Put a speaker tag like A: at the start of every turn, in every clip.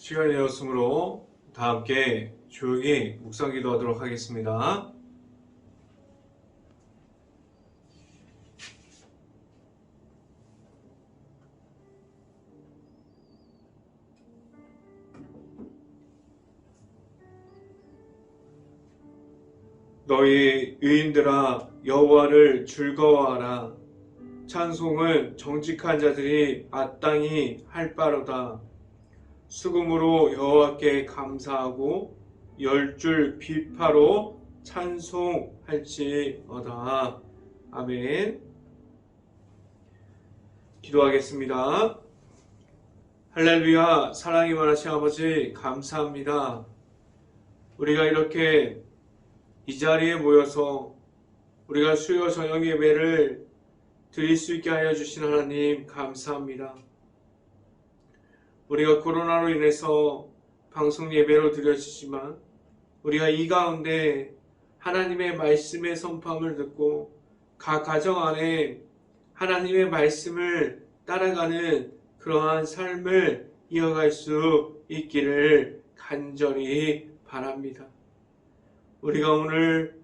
A: 시간이 되었으므로 다 함께 조용히 묵상 기도하도록 하겠습니다. 너희 의인들아 여호와를 즐거워하라. 찬송은 정직한 자들이 마땅히 할 바로다. 수금으로 여호와께 감사하고 10줄 비파로 찬송할지어다. 아멘. 기도하겠습니다. 할렐루야. 사랑이 많으신 아버지 감사합니다. 우리가 이렇게 이 자리에 모여서 우리가 수요 저녁 예배를 드릴 수 있게 하여 주신 하나님 감사합니다. 우리가 코로나로 인해서 방송 예배로 드려지지만 우리가 이 가운데 하나님의 말씀의 선포함을 듣고 각 가정 안에 하나님의 말씀을 따라가는 그러한 삶을 이어갈 수 있기를 간절히 바랍니다. 우리가 오늘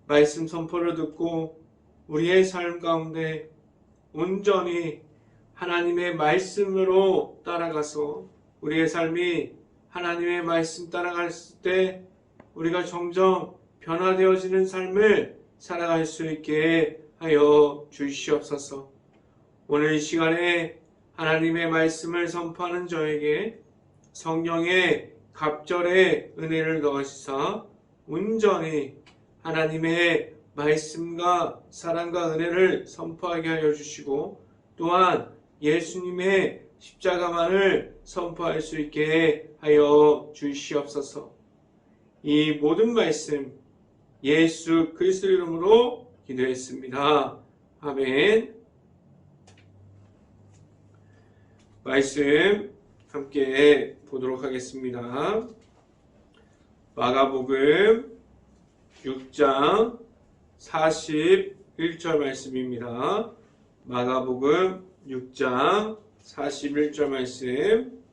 A: 말씀 선포를 듣고 우리의 삶 가운데 온전히 하나님의 말씀으로 따라가서 우리의 삶이 하나님의 말씀 따라갈 때 우리가 점점 변화되어지는 삶을 살아갈 수 있게 하여 주시옵소서. 오늘 이 시간에 하나님의 말씀을 선포하는 저에게 성령의 갑절의 은혜를 더하시사 온전히 하나님의 말씀과 사랑과 은혜를 선포하게 하여 주시고 또한 예수님의 십자가만을 선포할 수 있게 하여 주시옵소서. 이 모든 말씀 예수 그리스도 이름으로 기도했습니다. 아멘. 말씀 함께 보도록 하겠습니다. 마가복음 6장 41절 말씀입니다. 마가복음 6장 41절 말씀.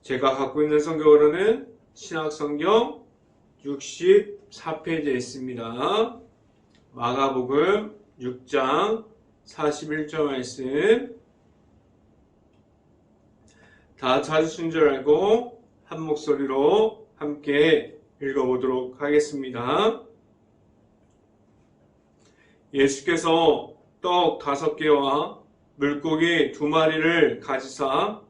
A: 제가 갖고 있는 성경으로는 신약성경 64페이지에 있습니다. 마가복음 6장 41절 말씀. 다 찾으신 줄 알고 한 목소리로 함께 읽어보도록 하겠습니다. 예수께서 떡 5개와 물고기 2마리를 가지사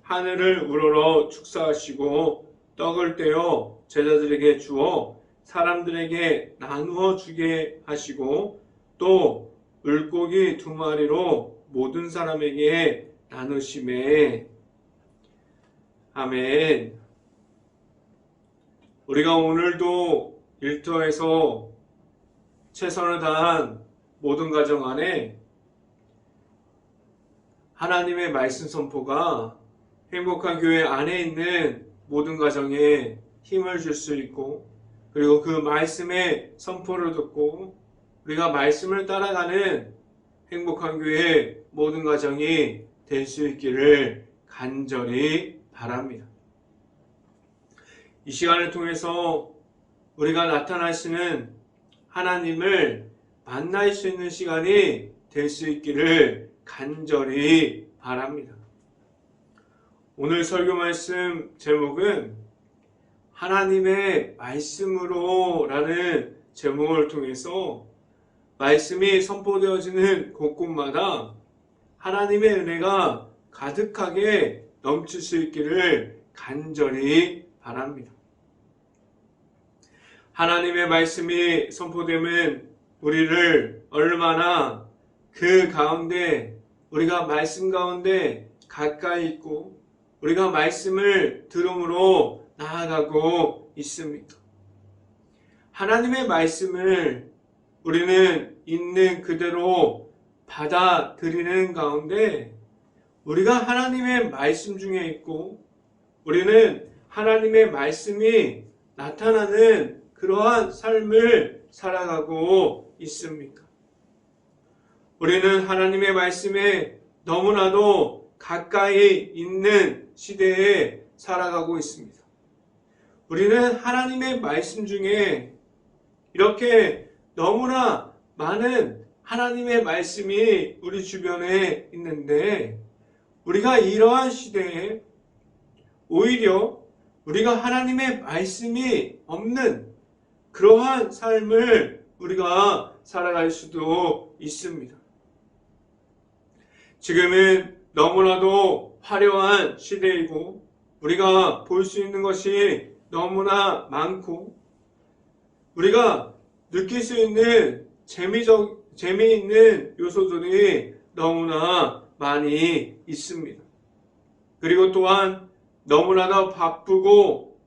A: 하늘을 우러러 축사하시고 떡을 떼어 제자들에게 주어 사람들에게 나누어 주게 하시고 또 물고기 2마리로 모든 사람에게 나누시매. 아멘. 우리가 오늘도 일터에서 최선을 다한 모든 가정 안에 하나님의 말씀 선포가 행복한 교회 안에 있는 모든 가정에 힘을 줄 수 있고 그리고 그 말씀의 선포를 듣고 우리가 말씀을 따라가는 행복한 교회 모든 가정이 될 수 있기를 간절히 바랍니다. 이 시간을 통해서 우리가 나타나시는 하나님을 만날 수 있는 시간이 될 수 있기를 간절히 바랍니다. 오늘 설교 말씀 제목은 하나님의 말씀으로 라는 제목을 통해서 말씀이 선포되어지는 곳곳마다 하나님의 은혜가 가득하게 넘칠 수 있기를 간절히 바랍니다. 하나님의 말씀이 선포되면 우리를 얼마나 그 가운데 우리가 말씀 가운데 가까이 있고 우리가 말씀을 들음으로 나아가고 있습니까? 하나님의 말씀을 우리는 있는 그대로 받아들이는 가운데 우리가 하나님의 말씀 중에 있고 우리는 하나님의 말씀이 나타나는 그러한 삶을 살아가고 있습니까? 우리는 하나님의 말씀에 너무나도 가까이 있는 시대에 살아가고 있습니다. 우리는 하나님의 말씀 중에 이렇게 너무나 많은 하나님의 말씀이 우리 주변에 있는데, 우리가 이러한 시대에 오히려 우리가 하나님의 말씀이 없는 그러한 삶을 우리가 살아갈 수도 있습니다. 지금은 너무나도 화려한 시대이고 우리가 볼 수 있는 것이 너무나 많고 우리가 느낄 수 있는 재미있는 요소들이 너무나 많이 있습니다. 그리고 또한 너무나도 바쁘고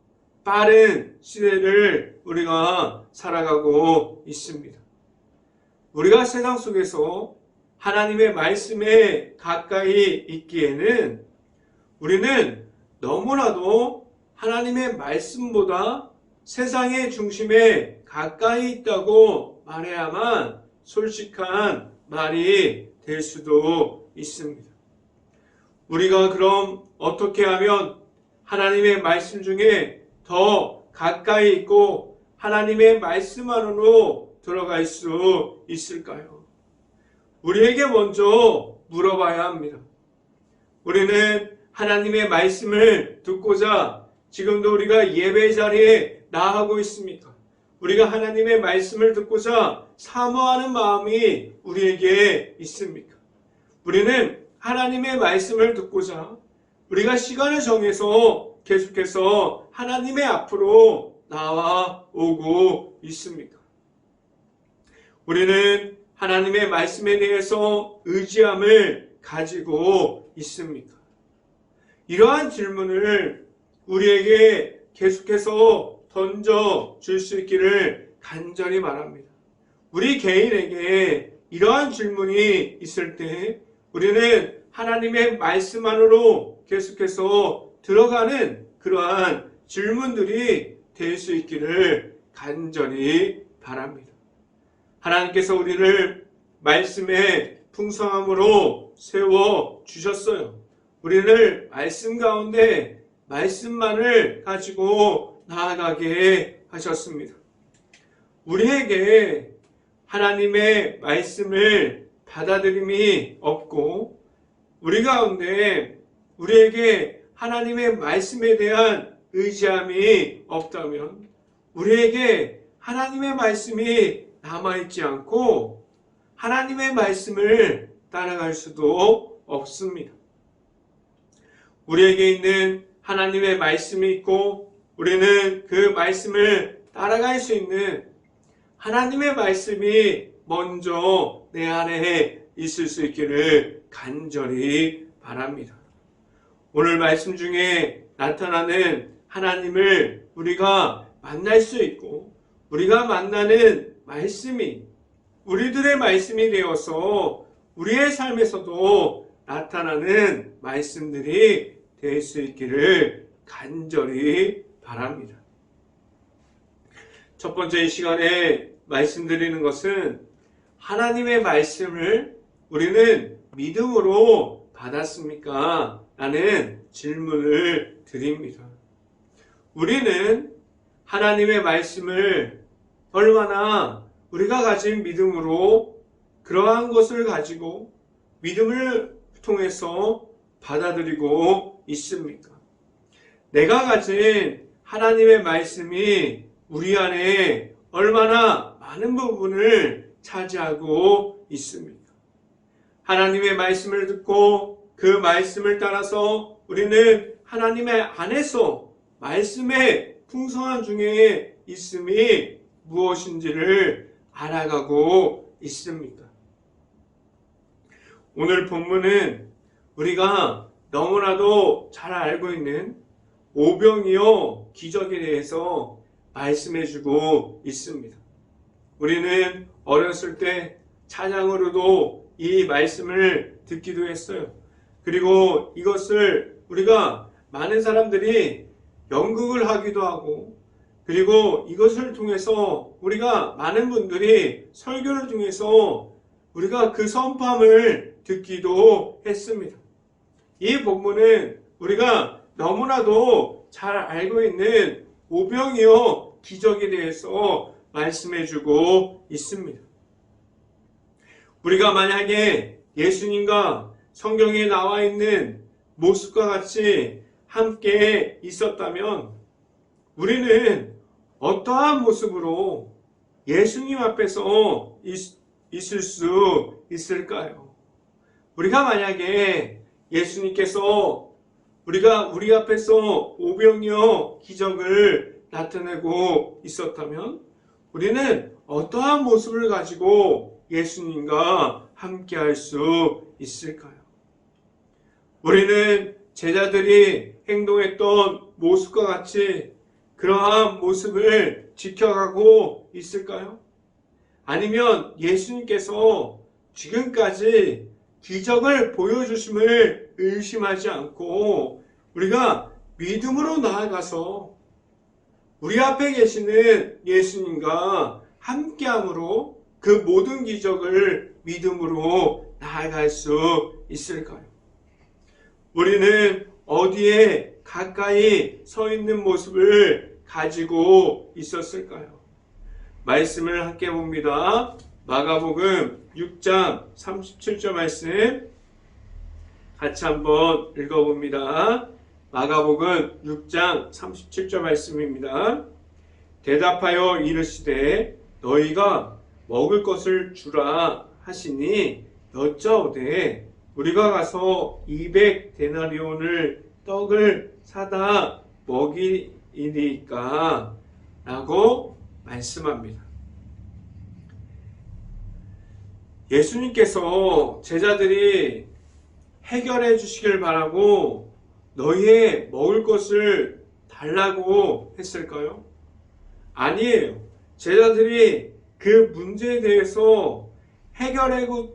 A: 빠른 시대를 우리가 살아가고 있습니다. 우리가 세상 속에서 하나님의 말씀에 가까이 있기에는 우리는 너무나도 하나님의 말씀보다 세상의 중심에 가까이 있다고 말해야만 솔직한 말이 될 수도 있습니다. 우리가 그럼 어떻게 하면 하나님의 말씀 중에 더 가까이 있고 하나님의 말씀 안으로 들어갈 수 있을까요? 우리에게 먼저 물어봐야 합니다. 우리는 하나님의 말씀을 듣고자 지금도 우리가 예배 자리에 나아가고 있습니까? 우리가 하나님의 말씀을 듣고자 사모하는 마음이 우리에게 있습니까? 우리는 하나님의 말씀을 듣고자 우리가 시간을 정해서 계속해서 하나님의 앞으로 나와오고 있습니까? 우리는 하나님의 말씀에 대해서 의지함을 가지고 있습니까? 이러한 질문을 우리에게 계속해서 던져 줄 수 있기를 간절히 바랍니다. 우리 개인에게 이러한 질문이 있을 때 우리는 하나님의 말씀 안으로 계속해서 들어가는 그러한 질문들이 될 수 있기를 간절히 바랍니다. 하나님께서 우리를 말씀의 풍성함으로 세워 주셨어요. 우리를 말씀 가운데 말씀만을 가지고 나아가게 하셨습니다. 우리에게 하나님의 말씀을 받아들임이 없고 우리 가운데 우리에게 하나님의 말씀에 대한 의지함이 없다면 우리에게 하나님의 말씀이 남아있지 않고 하나님의 말씀을 따라갈 수도 없습니다. 우리에게 있는 하나님의 말씀이 있고 우리는 그 말씀을 따라갈 수 있는 하나님의 말씀이 먼저 내 안에 있을 수 있기를 간절히 바랍니다. 오늘 말씀 중에 나타나는 하나님을 우리가 만날 수 있고 우리가 만나는 말씀이 우리들의 말씀이 되어서 우리의 삶에서도 나타나는 말씀들이 될 수 있기를 간절히 바랍니다. 첫 번째 이 시간에 말씀드리는 것은 하나님의 말씀을 우리는 믿음으로 받았습니까? 라는 질문을 드립니다. 우리는 하나님의 말씀을 얼마나 우리가 가진 믿음으로 그러한 것을 가지고 믿음을 통해서 받아들이고 있습니까? 내가 가진 하나님의 말씀이 우리 안에 얼마나 많은 부분을 차지하고 있습니까? 하나님의 말씀을 듣고 그 말씀을 따라서 우리는 하나님의 안에서 말씀의 풍성한 중에 있음이 무엇인지를 알아가고 있습니까? 오늘 본문은 우리가 너무나도 잘 알고 있는 오병이어 기적에 대해서 말씀해주고 있습니다. 우리는 어렸을 때 찬양으로도 이 말씀을 듣기도 했어요. 그리고 이것을 우리가 많은 사람들이 연극을 하기도 하고 그리고 이것을 통해서 우리가 많은 분들이 설교를 통해서 우리가 그 선포함을 듣기도 했습니다. 이 본문은 우리가 너무나도 잘 알고 있는 오병이어 기적에 대해서 말씀해주고 있습니다. 우리가 만약에 예수님과 성경에 나와 있는 모습과 같이 함께 있었다면 우리는 어떠한 모습으로 예수님 앞에서 있을 수 있을까요? 우리가 만약에 예수님께서 우리 앞에서 오병이어 기적을 나타내고 있었다면 우리는 어떠한 모습을 가지고 예수님과 함께 할 수 있을까요? 우리는 제자들이 행동했던 모습과 같이 그러한 모습을 지켜가고 있을까요? 아니면 예수님께서 지금까지 기적을 보여주심을 의심하지 않고 우리가 믿음으로 나아가서 우리 앞에 계시는 예수님과 함께함으로 그 모든 기적을 믿음으로 나아갈 수 있을까요? 우리는 어디에 가까이 서 있는 모습을 가지고 있었을까요? 말씀을 함께 봅니다. 마가복음 6장 37절 말씀 같이 한번 읽어봅니다. 마가복음 6장 37절 말씀입니다. 대답하여 이르시되 너희가 먹을 것을 주라 하시니 여짜오되 우리가 가서 200데나리온을 떡을 사다 먹이리까 라고 말씀합니다. 예수님께서 제자들이 해결해 주시길 바라고 너희의 먹을 것을 달라고 했을까요? 아니에요. 제자들이 그 문제에 대해서 해결해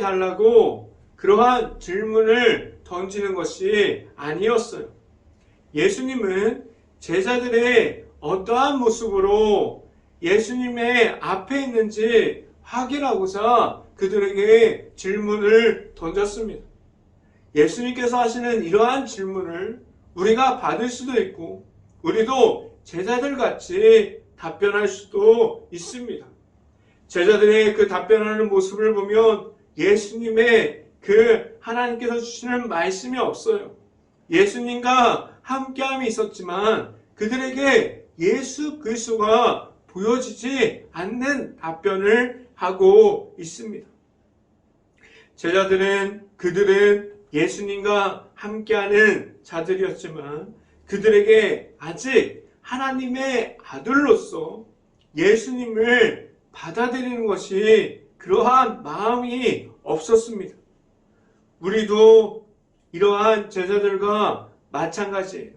A: 달라고 그러한 질문을 던지는 것이 아니었어요. 예수님은 제자들의 어떠한 모습으로 예수님의 앞에 있는지 확인하고자 그들에게 질문을 던졌습니다. 예수님께서 하시는 이러한 질문을 우리가 받을 수도 있고 우리도 제자들 같이 답변할 수도 있습니다. 제자들의 그 답변하는 모습을 보면 예수님의 그 하나님께서 주시는 말씀이 없어요. 예수님과 함께함이 있었지만 그들에게 예수 그리스도가 보여지지 않는 답변을 하고 있습니다. 그들은 예수님과 함께하는 자들이었지만 그들에게 아직 하나님의 아들로서 예수님을 받아들이는 것이 그러한 마음이 없었습니다. 우리도 이러한 제자들과 마찬가지예요.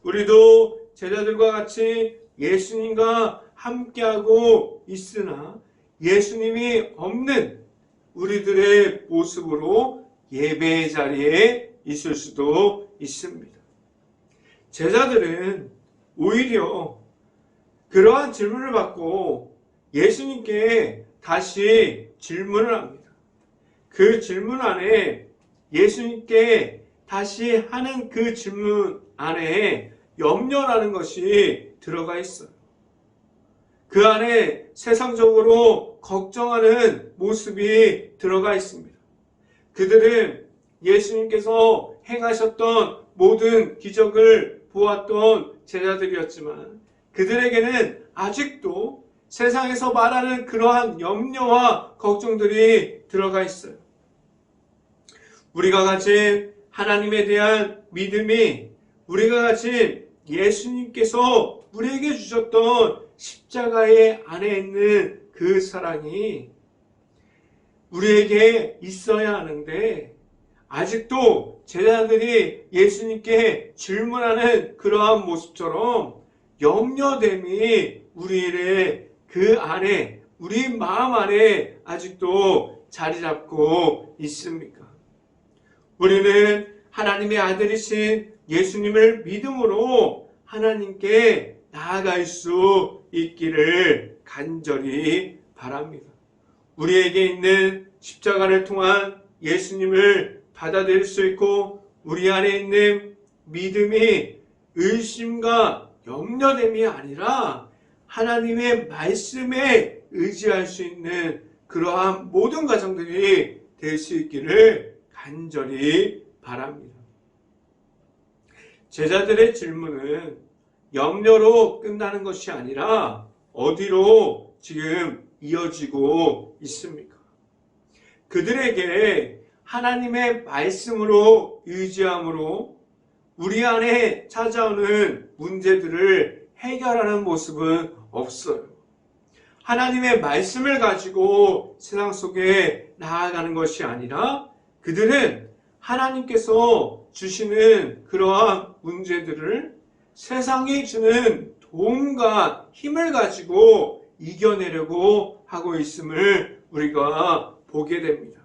A: 우리도 제자들과 같이 예수님과 함께하고 있으나 예수님이 없는 우리들의 모습으로 예배의 자리에 있을 수도 있습니다. 제자들은 오히려 그러한 질문을 받고 예수님께 다시 질문을 합니다. 그 질문 안에 예수님께 다시 하는 그 질문 안에 염려라는 것이 들어가 있어요. 그 안에 세상적으로 걱정하는 모습이 들어가 있습니다. 그들은 예수님께서 행하셨던 모든 기적을 보았던 제자들이었지만 그들에게는 아직도 세상에서 말하는 그러한 염려와 걱정들이 들어가 있어요. 우리가 가진 하나님에 대한 믿음이 우리가 가진 예수님께서 우리에게 주셨던 십자가의 안에 있는 그 사랑이 우리에게 있어야 하는데 아직도 제자들이 예수님께 질문하는 그러한 모습처럼 염려됨이 우리의 그 안에 우리 마음 안에 아직도 자리 잡고 있습니까? 우리는 하나님의 아들이신 예수님을 믿음으로 하나님께 나아갈 수 있기를 간절히 바랍니다. 우리에게 있는 십자가를 통한 예수님을 받아들일 수 있고 우리 안에 있는 믿음이 의심과 염려됨이 아니라 하나님의 말씀에 의지할 수 있는 그러한 모든 가정들이 될 수 있기를 간절히 바랍니다. 제자들의 질문은 염려로 끝나는 것이 아니라 어디로 지금 이어지고 있습니까? 그들에게 하나님의 말씀으로 의지함으로 우리 안에 찾아오는 문제들을 해결하는 모습은 없어요. 하나님의 말씀을 가지고 세상 속에 나아가는 것이 아니라 그들은 하나님께서 주시는 그러한 문제들을 세상이 주는 도움과 힘을 가지고 이겨내려고 하고 있음을 우리가 보게 됩니다.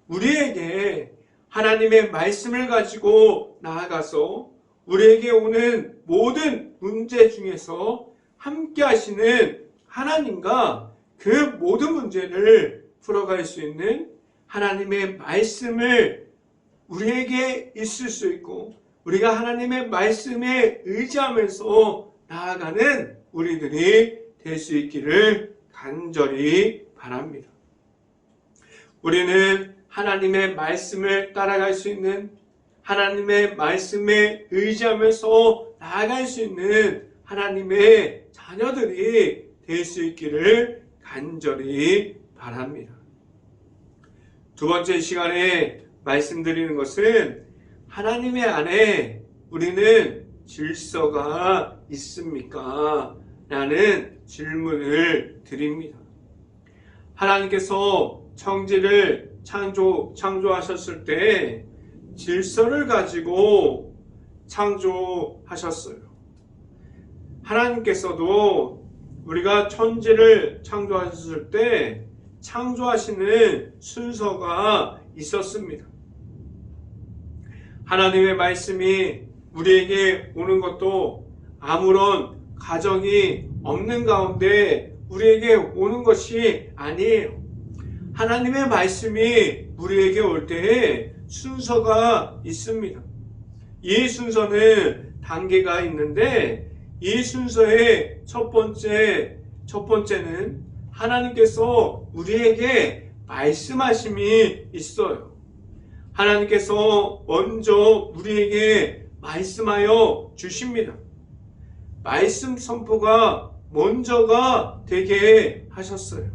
A: 우리에게 하나님의 말씀을 가지고 나아가서 우리에게 오는 모든 문제 중에서 함께 하시는 하나님과 그 모든 문제를 풀어갈 수 있는 하나님의 말씀을 우리에게 있을 수 있고 우리가 하나님의 말씀에 의지하면서 나아가는 우리들이 될 수 있기를 간절히 바랍니다. 우리는 하나님의 말씀을 따라갈 수 있는 하나님의 말씀에 의지하면서 나아갈 수 있는 하나님의 자녀들이 될 수 있기를 간절히 바랍니다. 두 번째 시간에 말씀드리는 것은 하나님의 안에 우리는 질서가 있습니까? 라는 질문을 드립니다. 하나님께서 천지를 창조하셨을 때 질서를 가지고 창조하셨어요. 하나님께서도 우리가 천지를 창조하셨을 때 창조하시는 순서가 있었습니다. 하나님의 말씀이 우리에게 오는 것도 아무런 가정이 없는 가운데 우리에게 오는 것이 아니에요. 하나님의 말씀이 우리에게 올 때에 순서가 있습니다. 이 순서는 단계가 있는데 이 순서의 첫 번째는 하나님께서 우리에게 말씀하심이 있어요. 하나님께서 먼저 우리에게 말씀하여 주십니다. 말씀 선포가 먼저가 되게 하셨어요.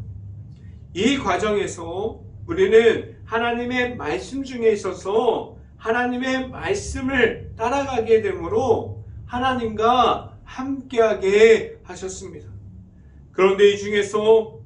A: 이 과정에서 우리는 하나님의 말씀 중에 있어서 하나님의 말씀을 따라가게 되므로 하나님과 함께하게 하셨습니다. 그런데 이 중에서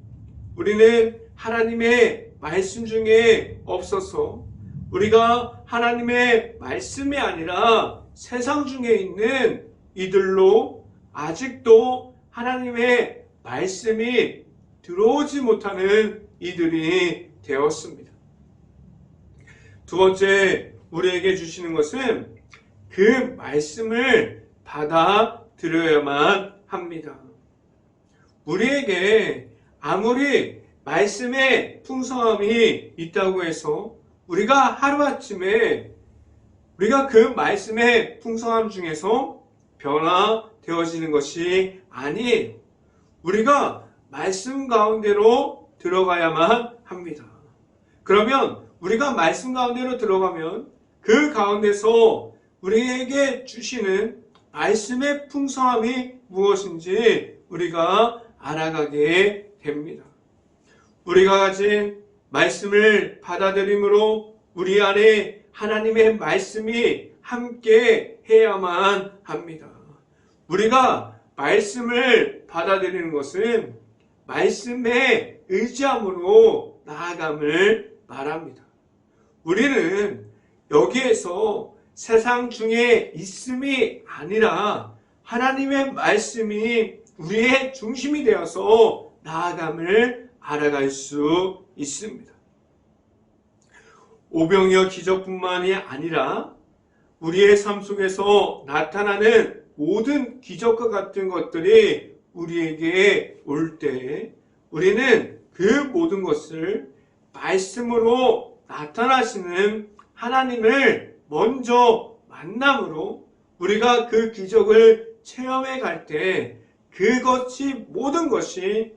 A: 우리는 하나님의 말씀 중에 없어서 우리가 하나님의 말씀이 아니라 세상 중에 있는 이들로 아직도 하나님의 말씀이 들어오지 못하는 이들이 되었습니다. 두 번째 우리에게 주시는 것은 그 말씀을 받아들여야만 합니다. 우리에게 아무리 말씀의 풍성함이 있다고 해서 우리가 하루아침에 우리가 그 말씀의 풍성함 중에서 변화되어지는 것이 아니에요. 우리가 말씀 가운데로 들어가야만 합니다. 그러면 우리가 말씀 가운데로 들어가면 그 가운데서 우리에게 주시는 말씀의 풍성함이 무엇인지 우리가 알아가게 됩니다. 우리가 가진 말씀을 받아들임으로 우리 안에 하나님의 말씀이 함께 해야만 합니다. 우리가 말씀을 받아들이는 것은 말씀에 의지함으로 나아감을 말합니다. 우리는 여기에서 세상 중에 있음이 아니라 하나님의 말씀이 우리의 중심이 되어서 나아감을 알아갈 수 있습니다. 오병이어 기적뿐만이 아니라 우리의 삶 속에서 나타나는 모든 기적과 같은 것들이 우리에게 올 때 우리는 그 모든 것을 말씀으로 나타나시는 하나님을 먼저 만남으로 우리가 그 기적을 체험해 갈 때 그것이 모든 것이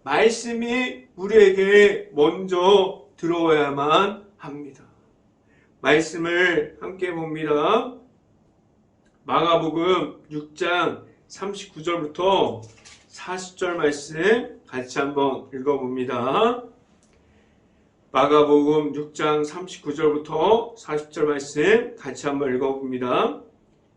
A: 말씀이 우리에게 먼저 들어와야만 합니다. 말씀을 함께 봅니다. 마가복음 6장 39절부터 40절 말씀 같이 한번 읽어봅니다. 마가복음 6장 39절부터 40절 말씀 같이 한번 읽어봅니다.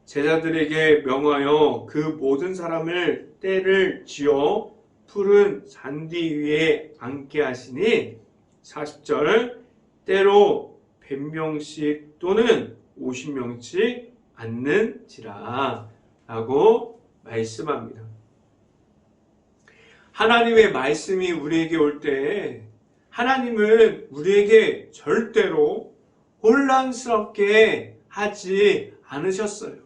A: 제자들에게 명하여 그 모든 사람을 떼를 지어 푸른 잔디 위에 앉게 하시니 40절 때로 100명씩 또는 50명씩 앉는지라 라고 말씀합니다. 하나님의 말씀이 우리에게 올 때 하나님은 우리에게 절대로 혼란스럽게 하지 않으셨어요.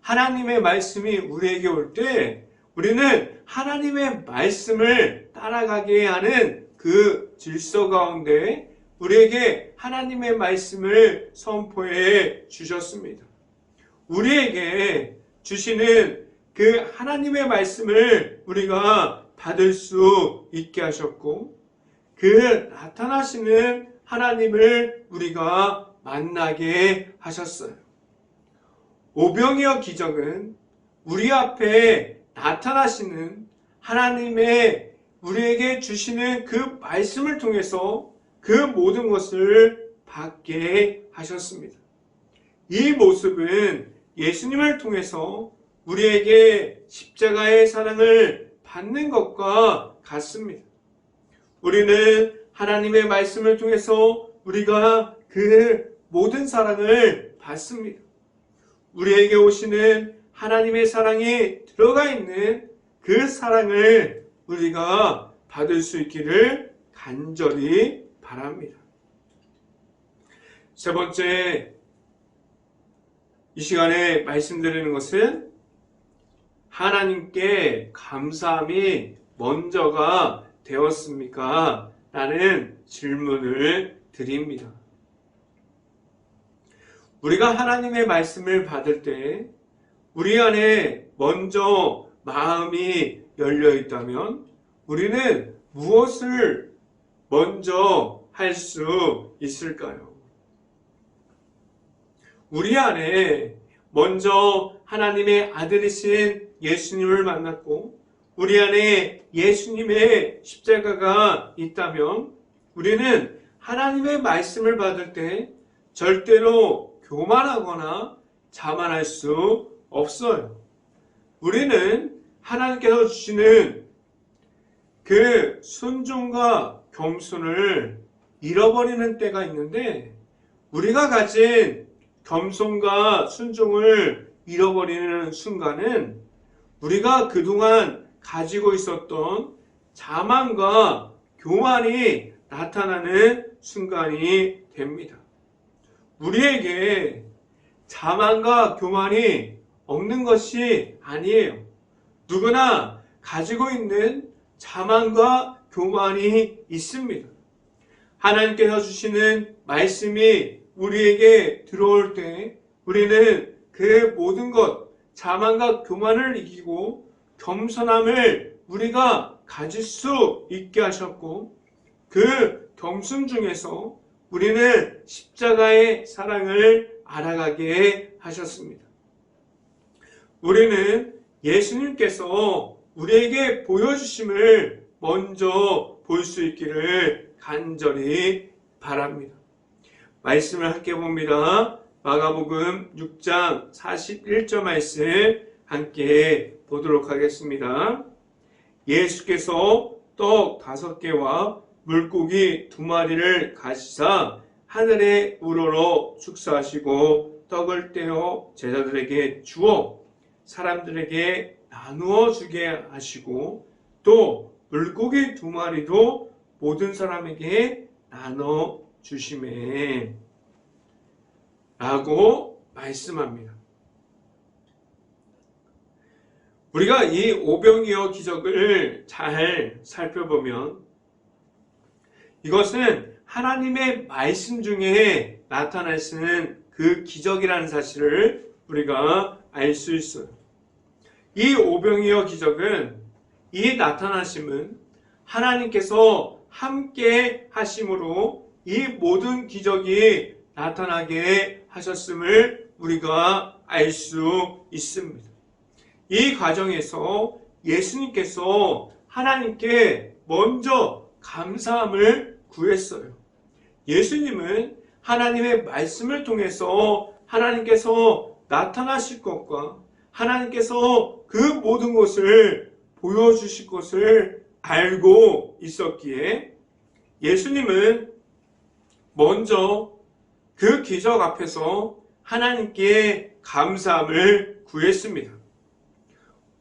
A: 하나님의 말씀이 우리에게 올 때 우리는 하나님의 말씀을 따라가게 하는 그 질서 가운데 우리에게 하나님의 말씀을 선포해 주셨습니다. 우리에게 주시는 그 하나님의 말씀을 우리가 받을 수 있게 하셨고 그 나타나시는 하나님을 우리가 만나게 하셨어요. 오병이어 기적은 우리 앞에 나타나시는 하나님의 우리에게 주시는 그 말씀을 통해서 그 모든 것을 받게 하셨습니다. 이 모습은 예수님을 통해서 우리에게 십자가의 사랑을 받는 것과 같습니다. 우리는 하나님의 말씀을 통해서 우리가 그 모든 사랑을 받습니다. 우리에게 오시는 하나님의 사랑이 들어가 있는 그 사랑을 우리가 받을 수 있기를 간절히 바랍니다. 세 번째, 이 시간에 말씀드리는 것은 하나님께 감사함이 먼저가 되었습니까? 라는 질문을 드립니다. 우리가 하나님의 말씀을 받을 때 우리 안에 먼저 마음이 열려 있다면 우리는 무엇을 먼저 할 수 있을까요? 우리 안에 먼저 하나님의 아들이신 예수님을 만났고 우리 안에 예수님의 십자가가 있다면 우리는 하나님의 말씀을 받을 때 절대로 교만하거나 자만할 수 없어요. 우리는 하나님께서 주시는 그 순종과 겸손을 잃어버리는 때가 있는데 우리가 가진 겸손과 순종을 잃어버리는 순간은 우리가 그동안 가지고 있었던 자만과 교만이 나타나는 순간이 됩니다. 우리에게 자만과 교만이 없는 것이 아니에요. 누구나 가지고 있는 자만과 교만이 있습니다. 하나님께서 주시는 말씀이 우리에게 들어올 때 우리는 그 모든 것, 자만과 교만을 이기고 겸손함을 우리가 가질 수 있게 하셨고 그 겸손 중에서 우리는 십자가의 사랑을 알아가게 하셨습니다. 우리는 예수님께서 우리에게 보여주심을 먼저 볼 수 있기를 간절히 바랍니다. 말씀을 함께 봅니다. 마가복음 6장 41절 말씀 함께 보도록 하겠습니다. 예수께서 떡 5개와 물고기 2마리를 가시사 하늘에 우러러 축사하시고 떡을 떼어 제자들에게 주어 사람들에게 나누어 주게 하시고 또 물고기 2마리도 모든 사람에게 나눠 주시매 라고 말씀합니다. 우리가 이 오병이어 기적을 잘 살펴보면 이것은 하나님의 말씀 중에 나타나시는 그 기적이라는 사실을 우리가 알 수 있어요. 이 오병이어 기적은, 이 나타나심은 하나님께서 함께 하심으로 이 모든 기적이 나타나게 하셨음을 우리가 알 수 있습니다. 이 과정에서 예수님께서 하나님께 먼저 감사함을 구했어요. 예수님은 하나님의 말씀을 통해서 하나님께서 나타나실 것과 하나님께서 그 모든 것을 보여주실 것을 알고 있었기에 예수님은 먼저 그 기적 앞에서 하나님께 감사함을 구했습니다.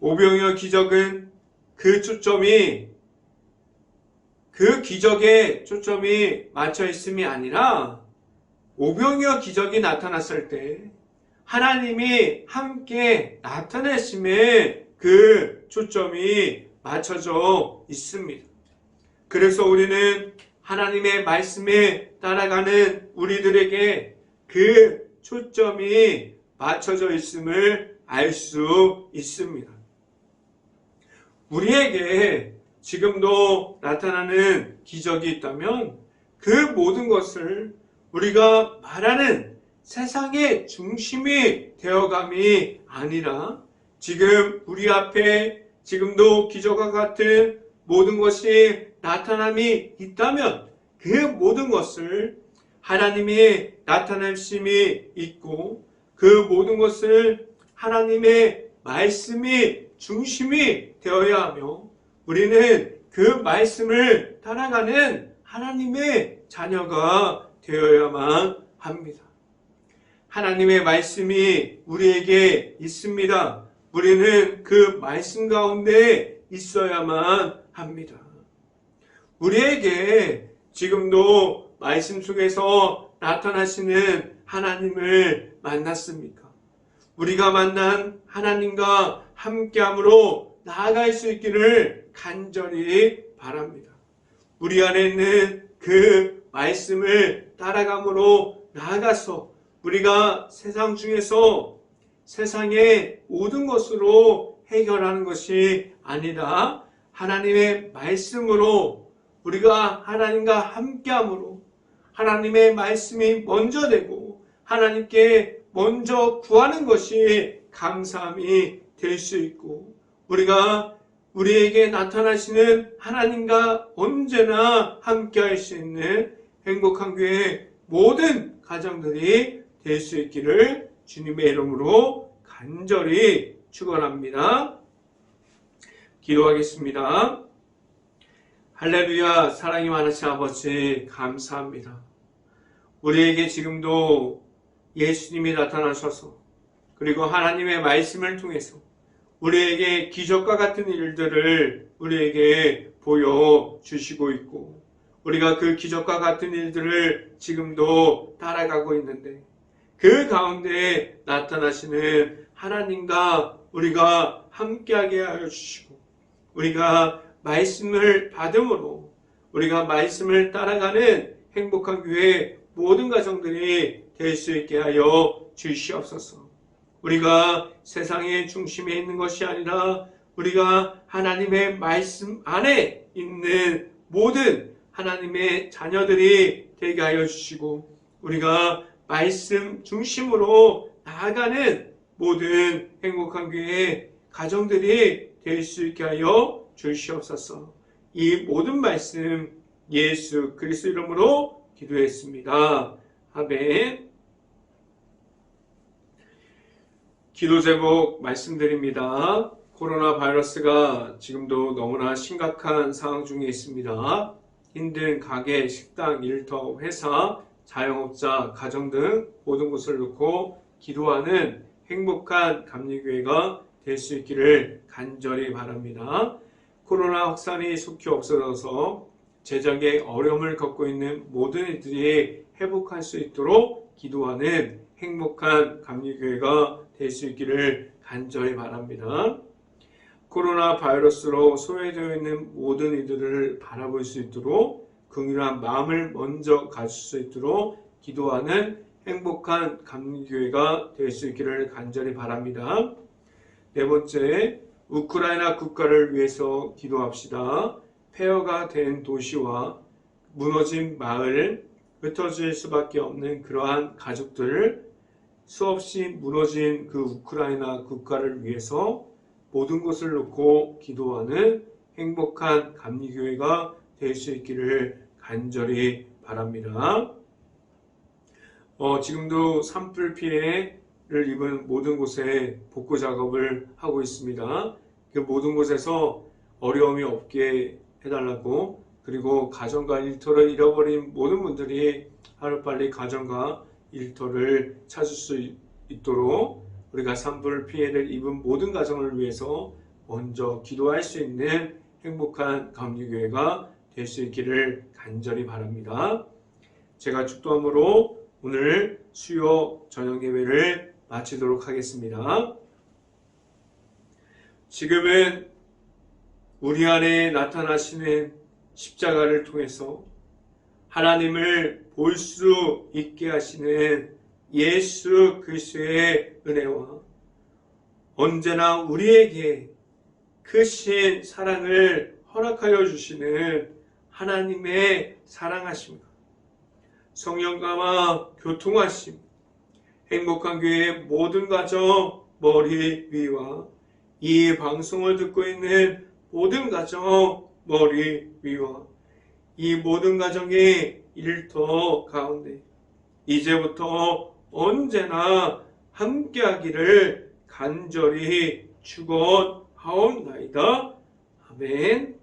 A: 오병이어 기적은 그 기적에 초점이 맞춰 있음이 아니라 오병이어 기적이 나타났을 때 하나님이 함께 나타내심에 그 초점이 맞춰져 있습니다. 그래서 우리는 하나님의 말씀에 따라가는 우리들에게 그 초점이 맞춰져 있음을 알 수 있습니다. 우리에게 지금도 나타나는 기적이 있다면 그 모든 것을 우리가 말하는 세상의 중심이 되어감이 아니라 지금 우리 앞에 지금도 기적과 같은 모든 것이 나타남이 있다면 그 모든 것을 하나님의 나타남심이 있고 그 모든 것을 하나님의 말씀이 중심이 되어야 하며 우리는 그 말씀을 따라가는 하나님의 자녀가 되어야만 합니다. 하나님의 말씀이 우리에게 있습니다. 우리는 그 말씀 가운데 있어야만 합니다. 우리에게 지금도 말씀 속에서 나타나시는 하나님을 만났습니까? 우리가 만난 하나님과 함께함으로 나아갈 수 있기를 간절히 바랍니다. 우리 안에 있는 그 말씀을 따라감으로 나아가서 우리가 세상 중에서 세상의 모든 것으로 해결하는 것이 아니라 하나님의 말씀으로 우리가 하나님과 함께함으로 하나님의 말씀이 먼저 되고 하나님께 먼저 구하는 것이 감사함이 될 수 있고 우리가 우리에게 나타나시는 하나님과 언제나 함께할 수 있는 행복한 교회 모든 가정들이 될 수 있기를 주님의 이름으로 간절히 축원합니다. 기도하겠습니다. 할렐루야. 사랑이 많으신 아버지 감사합니다. 우리에게 지금도 예수님이 나타나셔서 그리고 하나님의 말씀을 통해서 우리에게 기적과 같은 일들을 우리에게 보여주시고 있고 우리가 그 기적과 같은 일들을 지금도 따라가고 있는데 그 가운데 나타나시는 하나님과 우리가 함께하게 하여 주시고 우리가 말씀을 받음으로 우리가 말씀을 따라가는 행복한 교회 모든 가정들이 될 수 있게 하여 주시옵소서. 우리가 세상의 중심에 있는 것이 아니라 우리가 하나님의 말씀 안에 있는 모든 하나님의 자녀들이 되게 하여 주시고 우리가 말씀 중심으로 나아가는 모든 행복한 교회 가정들이 될 수 있게 하여 주시옵소서. 이 모든 말씀 예수 그리스도 이름으로 기도했습니다. 아멘. 기도 제목 말씀드립니다. 코로나 바이러스가 지금도 너무나 심각한 상황 중에 있습니다. 힘든 가게, 식당, 일터, 회사, 자영업자, 가정 등 모든 곳을 놓고 기도하는 행복한 감리교회가 될 수 있기를 간절히 바랍니다. 코로나 확산이 속히 없어져서 재정에 어려움을 겪고 있는 모든 이들이 회복할 수 있도록 기도하는 행복한 감리교회가 될 수 있기를 간절히 바랍니다. 코로나 바이러스로 소외되어 있는 모든 이들을 바라볼 수 있도록 긍휼한 마음을 먼저 가질 수 있도록 기도하는 행복한 감리교회가 될 수 있기를 간절히 바랍니다. 네 번째, 우크라이나 국가를 위해서 기도합시다. 폐허가 된 도시와 무너진 마을, 흩어질 수밖에 없는 그러한 가족들, 수없이 무너진 그 우크라이나 국가를 위해서 모든 것을 놓고 기도하는 행복한 감리교회가 될 수 있기를 간절히 바랍니다. 지금도 산불 피해를 입은 모든 곳에 복구 작업을 하고 있습니다. 그 모든 곳에서 어려움이 없게 해달라고, 그리고 가정과 일터를 잃어버린 모든 분들이 하루빨리 가정과 일터를 찾을 수 있도록 우리가 산불 피해를 입은 모든 가정을 위해서 먼저 기도할 수 있는 행복한 감리교회가 될 수 있기를 간절히 바랍니다. 제가 축도함으로 오늘 수요 저녁 예배를 마치도록 하겠습니다. 지금은 우리 안에 나타나시는 십자가를 통해서 하나님을 볼 수 있게 하시는 예수 그리스도의 은혜와 언제나 우리에게 크신 사랑을 허락하여 주시는 하나님의 사랑하심과 성령감화 교통하심, 행복한 교회의 모든 가정 머리 위와 이 방송을 듣고 있는 모든 가정 머리 위와 이 모든 가정의 일터 가운데 이제부터 언제나 함께하기를 간절히 축원하옵나이다. 아멘.